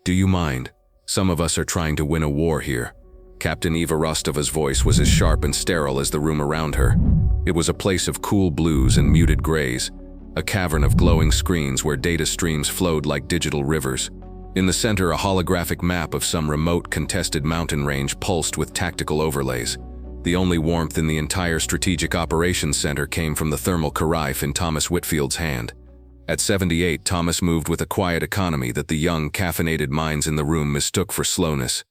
Do you mind? Some of us are trying to win a war here." Captain Eva Rostova's voice was as sharp and sterile as the room around her. It was a place of cool blues and muted grays, a cavern of glowing screens where data streams flowed like digital rivers. In the center, a holographic map of some remote, contested mountain range pulsed with tactical overlays. The only warmth in the entire Strategic Operations Center came from the thermal carafe in Thomas Whitfield's hand. At 78, Thomas moved with a quiet economy that the young, caffeinated minds in the room mistook for slowness.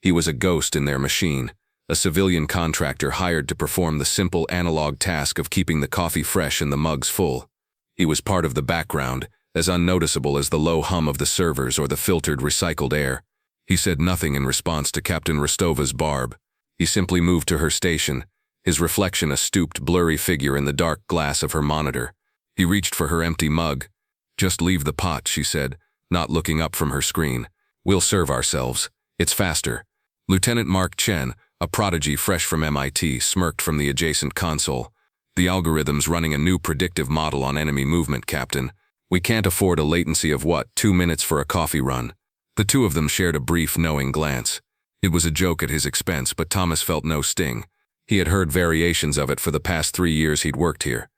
He was a ghost in their machine, a civilian contractor hired to perform the simple analog task of keeping the coffee fresh and the mugs full. He was part of the background, as unnoticeable as the low hum of the servers or the filtered, recycled air. He said nothing in response to Captain Rostova's barb. He simply moved to her station, his reflection a stooped, blurry figure in the dark glass of her monitor. He reached for her empty mug. "Just leave the pot," she said, not looking up from her screen. "We'll serve ourselves. It's faster." Lieutenant Mark Chen, a prodigy fresh from MIT, smirked from the adjacent console. "The algorithm's running a new predictive model on enemy movement, Captain. We can't afford a latency of 2 minutes for a coffee run." The two of them shared a brief, knowing glance. It was a joke at his expense, but Thomas felt no sting. He had heard variations of it for the past 3 years he'd worked here.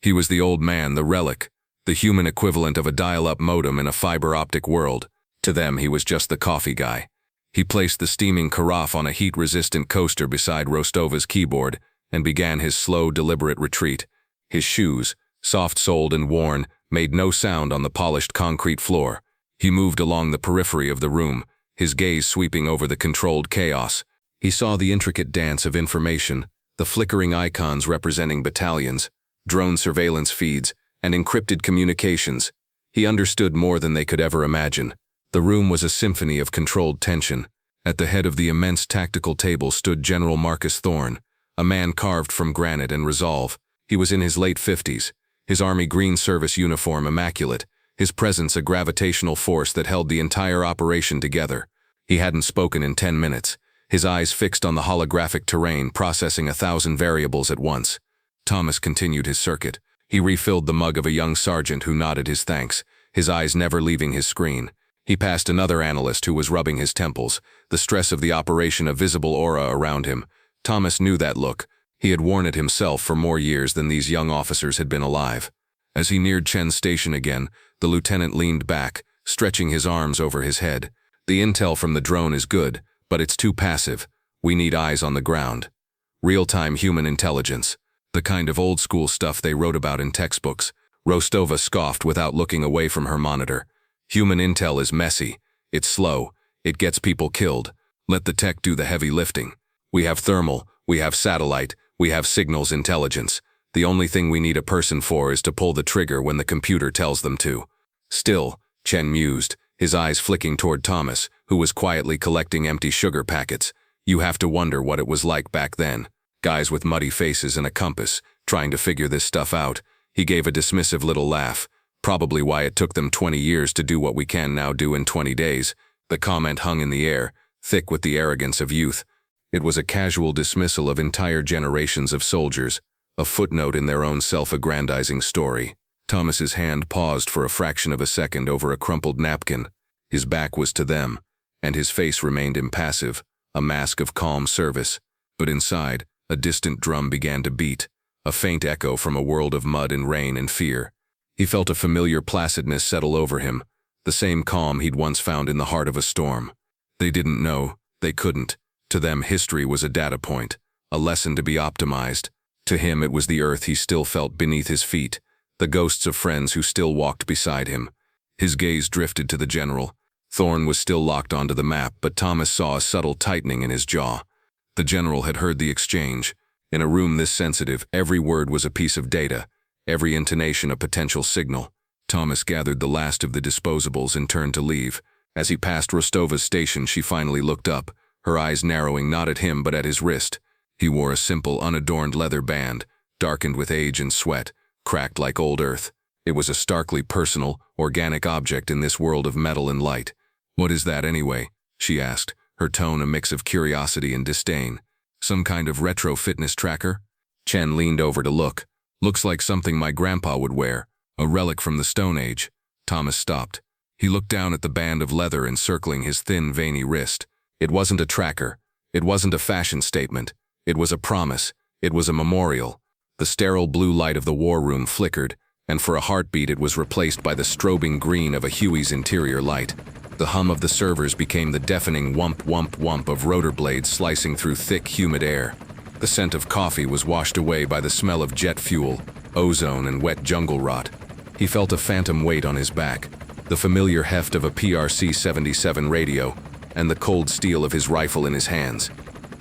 He was the old man, the relic, the human equivalent of a dial-up modem in a fiber-optic world. To them, he was just the coffee guy. He placed the steaming carafe on a heat-resistant coaster beside Rostova's keyboard and began his slow, deliberate retreat. His shoes, soft-soled and worn, made no sound on the polished concrete floor. He moved along the periphery of the room, his gaze sweeping over the controlled chaos. He saw the intricate dance of information, the flickering icons representing battalions, drone surveillance feeds, and encrypted communications. He understood more than they could ever imagine. The room was a symphony of controlled tension. At the head of the immense tactical table stood General Marcus Thorne, a man carved from granite and resolve. He was in his late 50s, his Army Green Service uniform immaculate, his presence a gravitational force that held the entire operation together. He hadn't spoken in 10 minutes, his eyes fixed on the holographic terrain, processing 1,000 variables at once. Thomas continued his circuit. He refilled the mug of a young sergeant who nodded his thanks, his eyes never leaving his screen. He passed another analyst who was rubbing his temples, the stress of the operation a visible aura around him. Thomas knew that look. He had worn it himself for more years than these young officers had been alive. As he neared Chen's station again, the lieutenant leaned back, stretching his arms over his head. "The intel from the drone is good, but it's too passive. We need eyes on the ground. Real-time human intelligence. The kind of old-school stuff they wrote about in textbooks." Rostova scoffed without looking away from her monitor. "Human intel is messy. It's slow. It gets people killed. Let the tech do the heavy lifting. We have thermal, we have satellite, we have signals intelligence. The only thing we need a person for is to pull the trigger when the computer tells them to." "Still," Chen mused, his eyes flicking toward Thomas, who was quietly collecting empty sugar packets. "You have to wonder what it was like back then. Guys with muddy faces and a compass, trying to figure this stuff out." He gave a dismissive little laugh. "Probably why it took them 20 years to do what we can now do in 20 days. The comment hung in the air, thick with the arrogance of youth. It was a casual dismissal of entire generations of soldiers, a footnote in their own self-aggrandizing story. Thomas's hand paused for a fraction of a second over a crumpled napkin. His back was to them, and his face remained impassive, a mask of calm service. But inside, a distant drum began to beat, a faint echo from a world of mud and rain and fear. He felt a familiar placidness settle over him, the same calm he'd once found in the heart of a storm. They didn't know, they couldn't. To them, history was a data point, a lesson to be optimized. To him, it was the earth he still felt beneath his feet, the ghosts of friends who still walked beside him. His gaze drifted to the general. Thorne was still locked onto the map, but Thomas saw a subtle tightening in his jaw. The general had heard the exchange. In a room this sensitive, every word was a piece of data, every intonation a potential signal. Thomas gathered the last of the disposables and turned to leave. As he passed Rostova's station, she finally looked up, her eyes narrowing not at him but at his wrist. He wore a simple, unadorned leather band, darkened with age and sweat, cracked like old earth. It was a starkly personal, organic object in this world of metal and light. "What is that anyway?" she asked, her tone a mix of curiosity and disdain. "Some kind of retro fitness tracker?" Chen leaned over to look. "Looks like something my grandpa would wear, a relic from the Stone Age." Thomas stopped. He looked down at the band of leather encircling his thin, veiny wrist. It wasn't a tracker. It wasn't a fashion statement. It was a promise. It was a memorial. The sterile blue light of the war room flickered, and for a heartbeat it was replaced by the strobing green of a Huey's interior light. The hum of the servers became the deafening whump whump whump of rotor blades slicing through thick, humid air. The scent of coffee was washed away by the smell of jet fuel, ozone, and wet jungle rot. He felt a phantom weight on his back, the familiar heft of a PRC-77 radio, and the cold steel of his rifle in his hands.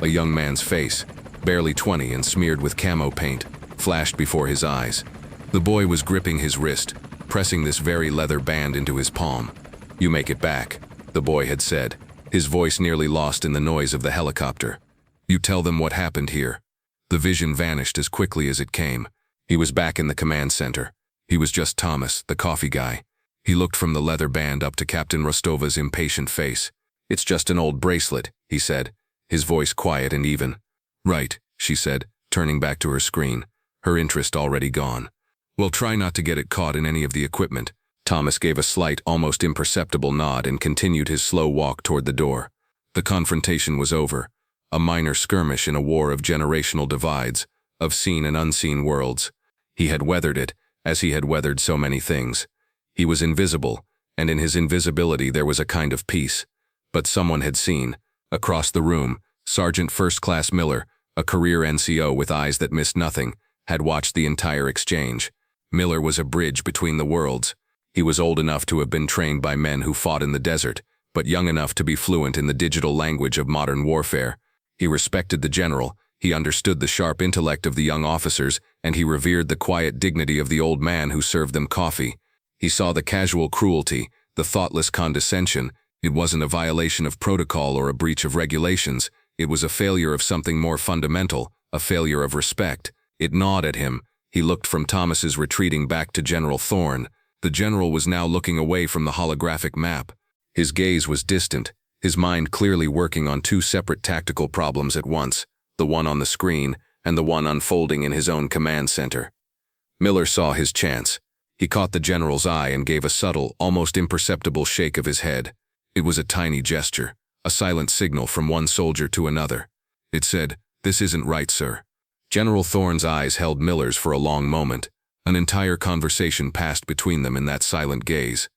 A young man's face, barely 20 and smeared with camo paint, flashed before his eyes. The boy was gripping his wrist, pressing this very leather band into his palm. "You make it back," the boy had said, his voice nearly lost in the noise of the helicopter. "You tell them what happened here." The vision vanished as quickly as it came. He was back in the command center. He was just Thomas, the coffee guy. He looked from the leather band up to Captain Rostova's impatient face. "It's just an old bracelet," he said, his voice quiet and even. "Right," she said, turning back to her screen, her interest already gone. "Well, try not to get it caught in any of the equipment." Thomas gave a slight, almost imperceptible nod and continued his slow walk toward the door. The confrontation was over, a minor skirmish in a war of generational divides, of seen and unseen worlds. He had weathered it, as he had weathered so many things. He was invisible, and in his invisibility there was a kind of peace. But someone had seen, across the room, Sergeant First Class Miller, a career NCO with eyes that missed nothing, had watched the entire exchange. Miller was a bridge between the worlds. He was old enough to have been trained by men who fought in the desert, but young enough to be fluent in the digital language of modern warfare. He respected the general, he understood the sharp intellect of the young officers, and he revered the quiet dignity of the old man who served them coffee. He saw the casual cruelty, the thoughtless condescension. It wasn't a violation of protocol or a breach of regulations. It was a failure of something more fundamental, a failure of respect. It gnawed at him. He looked from Thomas's retreating back to General Thorne. The general was now looking away from the holographic map. His gaze was distant, his mind clearly working on two separate tactical problems at once, the one on the screen and the one unfolding in his own command center. Miller saw his chance. He caught the general's eye and gave a subtle, almost imperceptible shake of his head. It was a tiny gesture, a silent signal from one soldier to another. It said, "This isn't right, sir." General Thorne's eyes held Miller's for a long moment. An entire conversation passed between them in that silent gaze.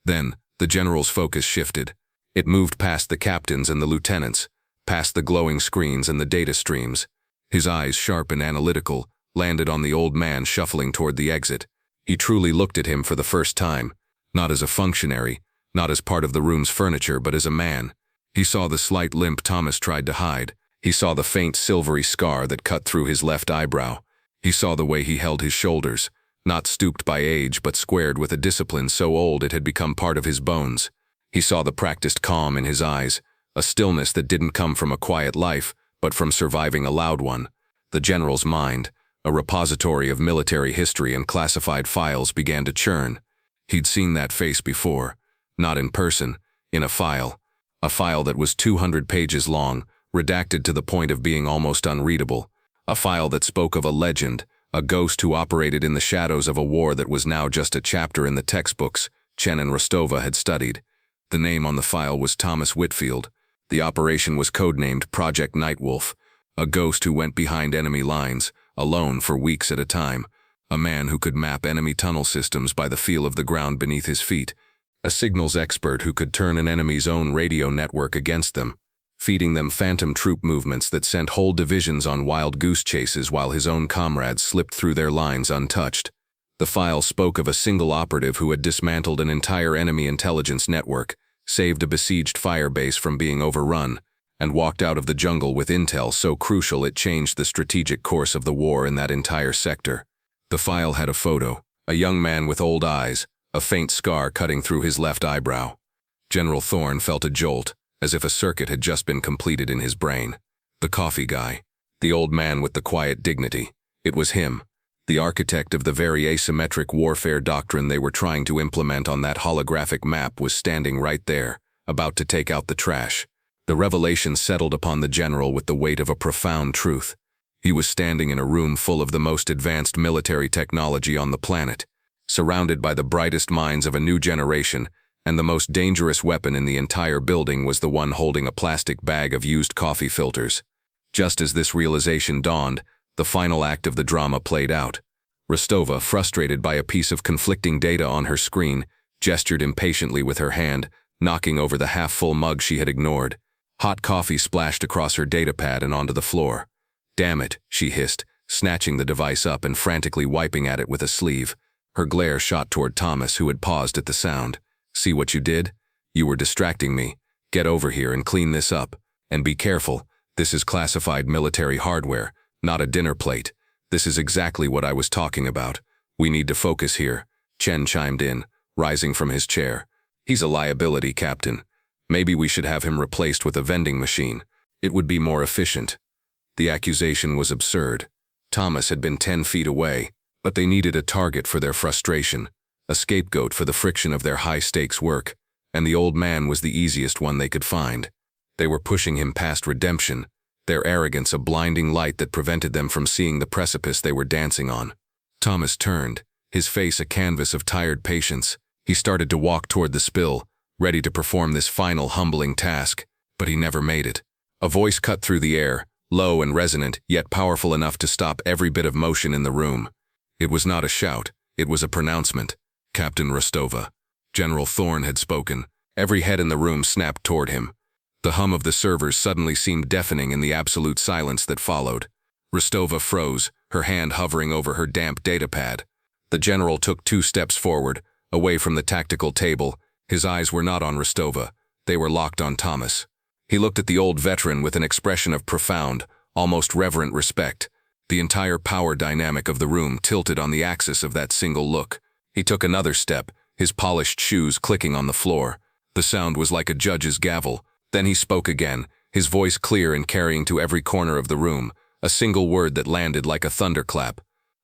Then, the general's focus shifted. It moved past the captains and the lieutenants, past the glowing screens and the data streams. His eyes, sharp and analytical, landed on the old man shuffling toward the exit. He truly looked at him for the first time, not as a functionary, not as part of the room's furniture, but as a man. He saw the slight limp Thomas tried to hide. He saw the faint silvery scar that cut through his left eyebrow. He saw the way he held his shoulders, not stooped by age but squared with a discipline so old it had become part of his bones. He saw the practiced calm in his eyes, a stillness that didn't come from a quiet life, but from surviving a loud one. The general's mind, a repository of military history and classified files, began to churn. He'd seen that face before, not in person, in a file that was 200 pages long, redacted to the point of being almost unreadable, a file that spoke of a legend, a ghost who operated in the shadows of a war that was now just a chapter in the textbooks Chen and Rostova had studied. The name on the file was Thomas Whitfield. The operation was codenamed Project Nightwolf, a ghost who went behind enemy lines, alone for weeks at a time, a man who could map enemy tunnel systems by the feel of the ground beneath his feet, a signals expert who could turn an enemy's own radio network against them, feeding them phantom troop movements that sent whole divisions on wild goose chases while his own comrades slipped through their lines untouched. The file spoke of a single operative who had dismantled an entire enemy intelligence network, saved a besieged firebase from being overrun, and walked out of the jungle with intel so crucial it changed the strategic course of the war in that entire sector. The file had a photo, a young man with old eyes, a faint scar cutting through his left eyebrow. General Thorne felt a jolt, as if a circuit had just been completed in his brain. The coffee guy, the old man with the quiet dignity. It was him, the architect of the very asymmetric warfare doctrine they were trying to implement on that holographic map, was standing right there, about to take out the trash. The revelation settled upon the general with the weight of a profound truth. He was standing in a room full of the most advanced military technology on the planet, surrounded by the brightest minds of a new generation, And the most dangerous weapon in the entire building was the one holding a plastic bag of used coffee filters. Just as this realization dawned, the final act of the drama played out. Rostova, frustrated by a piece of conflicting data on her screen, gestured impatiently with her hand, knocking over the half-full mug she had ignored. Hot coffee splashed across her datapad and onto the floor. "Damn it," she hissed, snatching the device up and frantically wiping at it with a sleeve. Her glare shot toward Thomas, who had paused at the sound. "See what you did? You were distracting me. Get over here and clean this up. And be careful. This is classified military hardware, not a dinner plate. This is exactly what I was talking about. We need to focus here," Chen chimed in, rising from his chair. "He's a liability, Captain. Maybe we should have him replaced with a vending machine. It would be more efficient." The accusation was absurd. Thomas had been 10 feet away, but they needed a target for their frustration, a scapegoat for the friction of their high-stakes work, and the old man was the easiest one they could find. They were pushing him past redemption, their arrogance a blinding light that prevented them from seeing the precipice they were dancing on. Thomas turned, his face a canvas of tired patience. He started to walk toward the spill, ready to perform this final humbling task, but he never made it. A voice cut through the air, low and resonant, yet powerful enough to stop every bit of motion in the room. It was not a shout, it was a pronouncement. "Captain Rostova." General Thorne had spoken. Every head in the room snapped toward him. The hum of the servers suddenly seemed deafening in the absolute silence that followed. Rostova froze, her hand hovering over her damp datapad. The general took 2 steps forward, away from the tactical table. His eyes were not on Rostova, they were locked on Thomas. He looked at the old veteran with an expression of profound, almost reverent respect. The entire power dynamic of the room tilted on the axis of that single look. He took another step, his polished shoes clicking on the floor. The sound was like a judge's gavel. Then he spoke again, his voice clear and carrying to every corner of the room, a single word that landed like a thunderclap.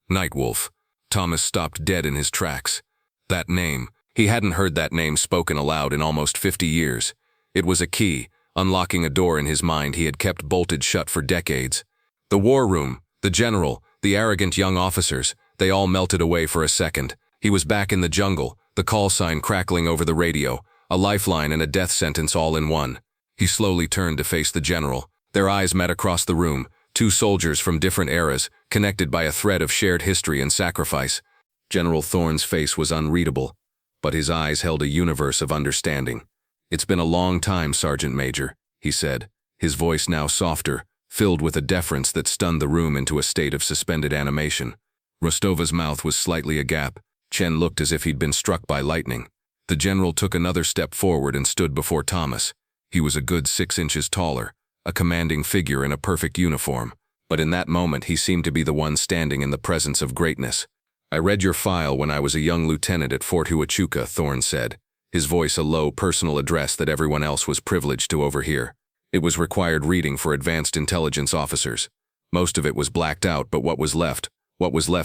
"Nightwolf." Thomas stopped dead in his tracks. That name, he hadn't heard that name spoken aloud in almost 50 years. It was a key, unlocking a door in his mind he had kept bolted shut for decades. The war room, the general, the arrogant young officers, they all melted away for a second. He was back in the jungle, the call sign crackling over the radio, a lifeline and a death sentence all in one. He slowly turned to face the general. Their eyes met across the room, 2 soldiers from different eras, connected by a thread of shared history and sacrifice. General Thorne's face was unreadable, but his eyes held a universe of understanding. "It's been a long time, Sergeant Major," he said, his voice now softer, filled with a deference that stunned the room into a state of suspended animation. Rostova's mouth was slightly agape. Chen looked as if he'd been struck by lightning. The general took another step forward and stood before Thomas. He was a good 6 inches taller, a commanding figure in a perfect uniform, but in that moment he seemed to be the one standing in the presence of greatness. "I read your file when I was a young lieutenant at Fort Huachuca," Thorne said, his voice a low personal address that everyone else was privileged to overhear. It was required reading for advanced intelligence officers. Most of it was blacked out, but what was left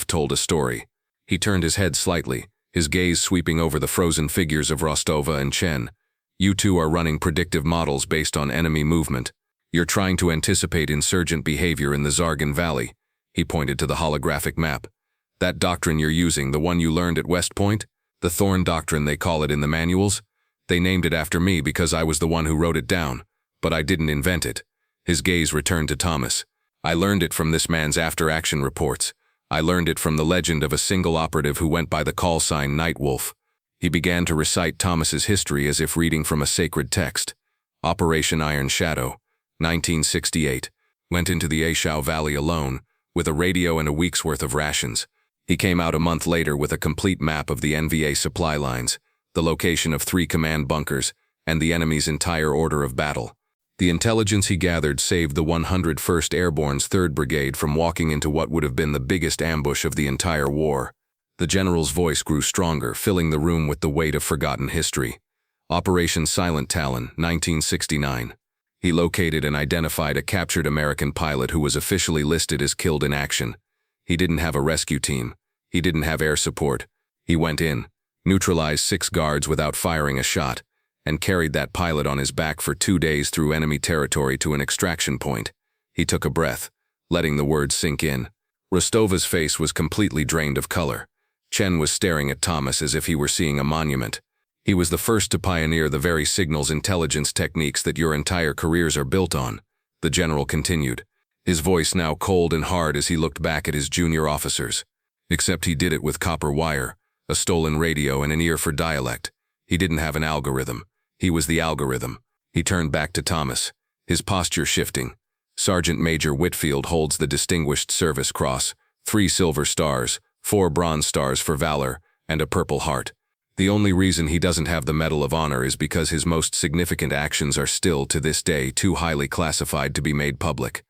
told a story. He turned his head slightly, his gaze sweeping over the frozen figures of Rostova and Chen. "You two are running predictive models based on enemy movement. You're trying to anticipate insurgent behavior in the Zargan Valley." He pointed to the holographic map. "That doctrine you're using, the one you learned at West Point? The Thorne Doctrine they call it in the manuals? They named it after me because I was the one who wrote it down, but I didn't invent it." His gaze returned to Thomas. "I learned it from this man's after-action reports. I learned it from the legend of a single operative who went by the call sign Nightwolf." He began to recite Thomas's history as if reading from a sacred text. "Operation Iron Shadow, 1968. Went into the Ashau Valley alone, with a radio and a week's worth of rations. He came out a month later with a complete map of the NVA supply lines, the location of 3 command bunkers, and the enemy's entire order of battle. The intelligence he gathered saved the 101st Airborne's 3rd Brigade from walking into what would have been the biggest ambush of the entire war." The general's voice grew stronger, filling the room with the weight of forgotten history. "Operation Silent Talon, 1969. He located and identified a captured American pilot who was officially listed as killed in action. He didn't have a rescue team. He didn't have air support. He went in, neutralized 6 guards without firing a shot, and carried that pilot on his back for 2 days through enemy territory to an extraction point." He took a breath, letting the words sink in. Rostova's face was completely drained of color. Chen was staring at Thomas as if he were seeing a monument. He was the first to pioneer the very signals intelligence techniques that your entire careers are built on, the general continued, his voice now cold and hard as he looked back at his junior officers. Except he did it with copper wire, a stolen radio, and an ear for dialect. He didn't have an algorithm. He was the algorithm. He turned back to Thomas, his posture shifting. Sergeant Major Whitfield holds the Distinguished Service Cross, 3 silver stars, 4 bronze stars for Valor, and a Purple Heart. The only reason he doesn't have the Medal of Honor is because his most significant actions are still, to this day, too highly classified to be made public.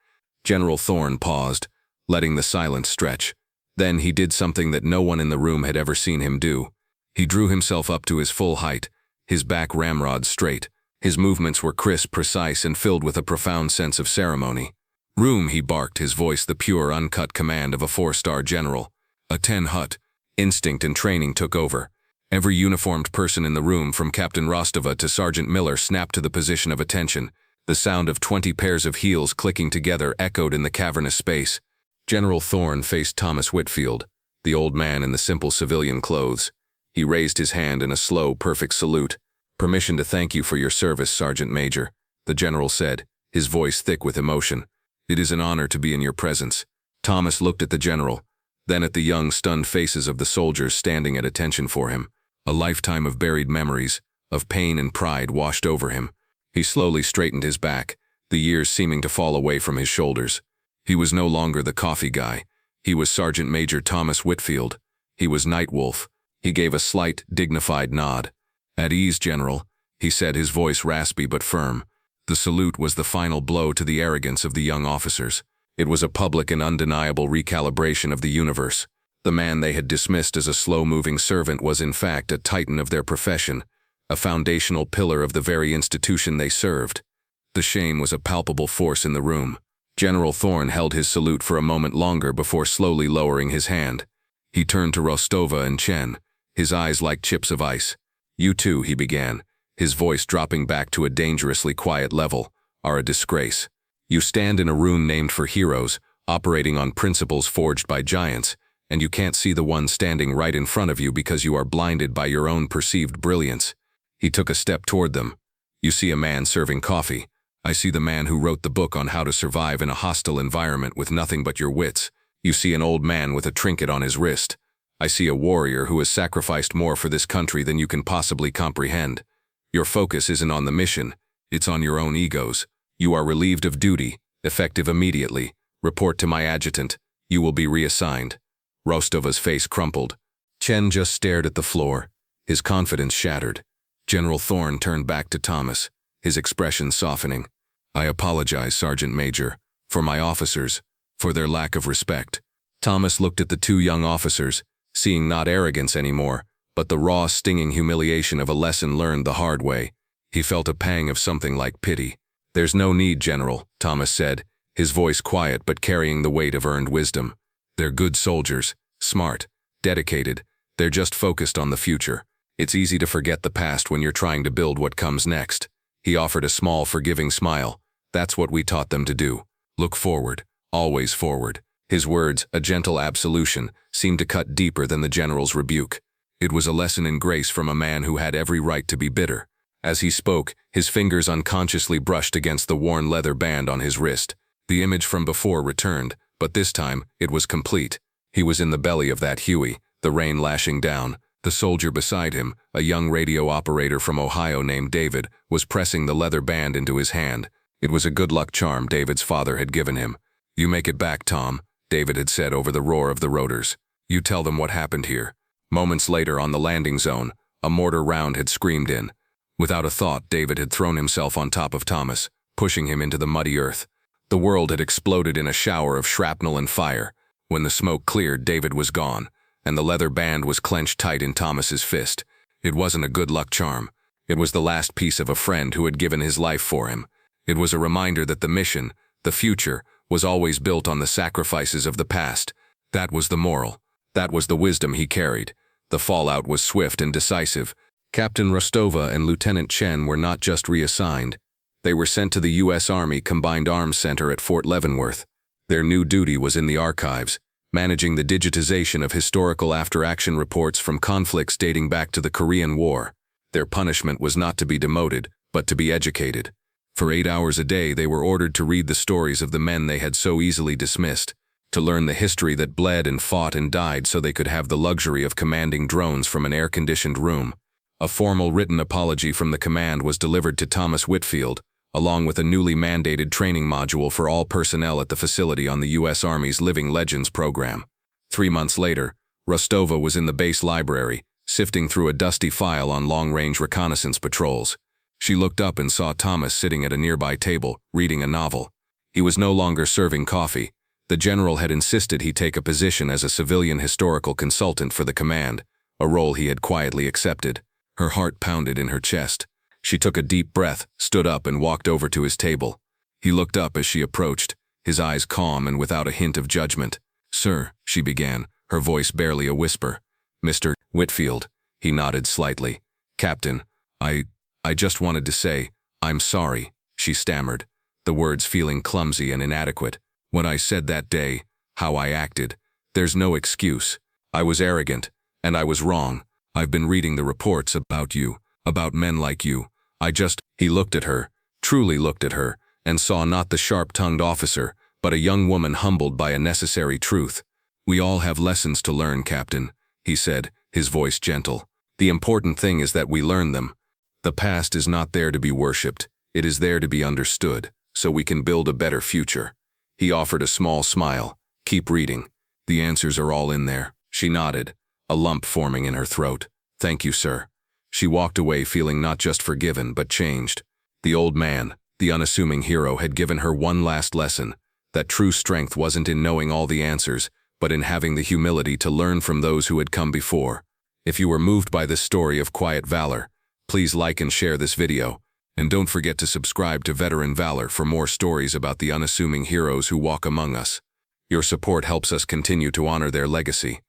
General Thorne paused, letting the silence stretch. Then he did something that no one in the room had ever seen him do. He drew himself up to his full height, his back ramrod straight. His movements were crisp, precise, and filled with a profound sense of ceremony. "Room," he barked, his voice the pure, uncut command of a 4-star general. A 10 hut. Instinct and training took over. Every uniformed person in the room, from Captain Rostova to Sergeant Miller, snapped to the position of attention. The sound of 20 pairs of heels clicking together echoed in the cavernous space. General Thorne faced Thomas Whitfield, the old man in the simple civilian clothes. He raised his hand in a slow, perfect salute. "Permission to thank you for your service, Sergeant Major," the general said, his voice thick with emotion. "It is an honor to be in your presence." Thomas looked at the general, then at the young, stunned faces of the soldiers standing at attention for him. A lifetime of buried memories, of pain and pride washed over him. He slowly straightened his back, the years seeming to fall away from his shoulders. He was no longer the coffee guy. He was Sergeant Major Thomas Whitfield. He was Nightwolf. He gave a slight, dignified nod. "At ease, General," he said, his voice raspy but firm. The salute was the final blow to the arrogance of the young officers. It was a public and undeniable recalibration of the universe. The man they had dismissed as a slow-moving servant was in fact a titan of their profession, a foundational pillar of the very institution they served. The shame was a palpable force in the room. General Thorne held his salute for a moment longer before slowly lowering his hand. He turned to Rostova and Chen, his eyes like chips of ice. "You two," he began, his voice dropping back to a dangerously quiet level, "are a disgrace. You stand in a room named for heroes, operating on principles forged by giants, and you can't see the one standing right in front of you because you are blinded by your own perceived brilliance." He took a step toward them. "You see a man serving coffee. I see the man who wrote the book on how to survive in a hostile environment with nothing but your wits. You see an old man with a trinket on his wrist. I see a warrior who has sacrificed more for this country than you can possibly comprehend. Your focus isn't on the mission, it's on your own egos. You are relieved of duty, effective immediately. Report to my adjutant. You will be reassigned." Rostova's face crumpled. Chen just stared at the floor, his confidence shattered. General Thorne turned back to Thomas, his expression softening. "I apologize, Sergeant Major, for my officers, for their lack of respect." Thomas looked at the 2 young officers, seeing not arrogance anymore, but the raw, stinging humiliation of a lesson learned the hard way. He felt a pang of something like pity. "There's no need, General," Thomas said, his voice quiet but carrying the weight of earned wisdom. "They're good soldiers, smart, dedicated. They're just focused on the future. It's easy to forget the past when you're trying to build what comes next." He offered a small, forgiving smile. "That's what we taught them to do. Look forward, always forward." His words, a gentle absolution, seemed to cut deeper than the general's rebuke. It was a lesson in grace from a man who had every right to be bitter. As he spoke, his fingers unconsciously brushed against the worn leather band on his wrist. The image from before returned, but this time, it was complete. He was in the belly of that Huey, the rain lashing down. The soldier beside him, a young radio operator from Ohio named David, was pressing the leather band into his hand. It was a good luck charm David's father had given him. "You make it back, Tom," David had said over the roar of the rotors. "You tell them what happened here." Moments later, on the landing zone, a mortar round had screamed in. Without a thought, David had thrown himself on top of Thomas, pushing him into the muddy earth. The world had exploded in a shower of shrapnel and fire. When the smoke cleared, David was gone, and the leather band was clenched tight in Thomas's fist. It wasn't a good luck charm. It was the last piece of a friend who had given his life for him. It was a reminder that the mission, the future, was always built on the sacrifices of the past. That was the moral. That was the wisdom he carried. The fallout was swift and decisive. Captain Rostova and Lieutenant Chen were not just reassigned. They were sent to the U.S. Army Combined Arms Center at Fort Leavenworth. Their new duty was in the archives, managing the digitization of historical after-action reports from conflicts dating back to the Korean War. Their punishment was not to be demoted, but to be educated. For 8 hours a day, they were ordered to read the stories of the men they had so easily dismissed, to learn the history that bled and fought and died so they could have the luxury of commanding drones from an air-conditioned room. A formal written apology from the command was delivered to Thomas Whitfield, along with a newly mandated training module for all personnel at the facility on the U.S. Army's Living Legends program. 3 months later, Rostova was in the base library, sifting through a dusty file on long-range reconnaissance patrols. She looked up and saw Thomas sitting at a nearby table, reading a novel. He was no longer serving coffee. The general had insisted he take a position as a civilian historical consultant for the command, a role he had quietly accepted. Her heart pounded in her chest. She took a deep breath, stood up, and walked over to his table. He looked up as she approached, his eyes calm and without a hint of judgment. "Sir," she began, her voice barely a whisper. "Mr. Whitfield," he nodded slightly. "Captain, I just wanted to say, I'm sorry," she stammered, the words feeling clumsy and inadequate. "What I said that day, how I acted, there's no excuse. I was arrogant, and I was wrong. I've been reading the reports about you, about men like you. He looked at her, truly looked at her, and saw not the sharp-tongued officer, but a young woman humbled by a necessary truth. "We all have lessons to learn, Captain," he said, his voice gentle. "The important thing is that we learn them. The past is not there to be worshipped, it is there to be understood, so we can build a better future." He offered a small smile. "Keep reading. The answers are all in there." She nodded, a lump forming in her throat. "Thank you, sir." She walked away feeling not just forgiven, but changed. The old man, the unassuming hero, had given her one last lesson, that true strength wasn't in knowing all the answers, but in having the humility to learn from those who had come before. If you were moved by this story of quiet valor, please like and share this video. And don't forget to subscribe to Veteran Valor for more stories about the unassuming heroes who walk among us. Your support helps us continue to honor their legacy.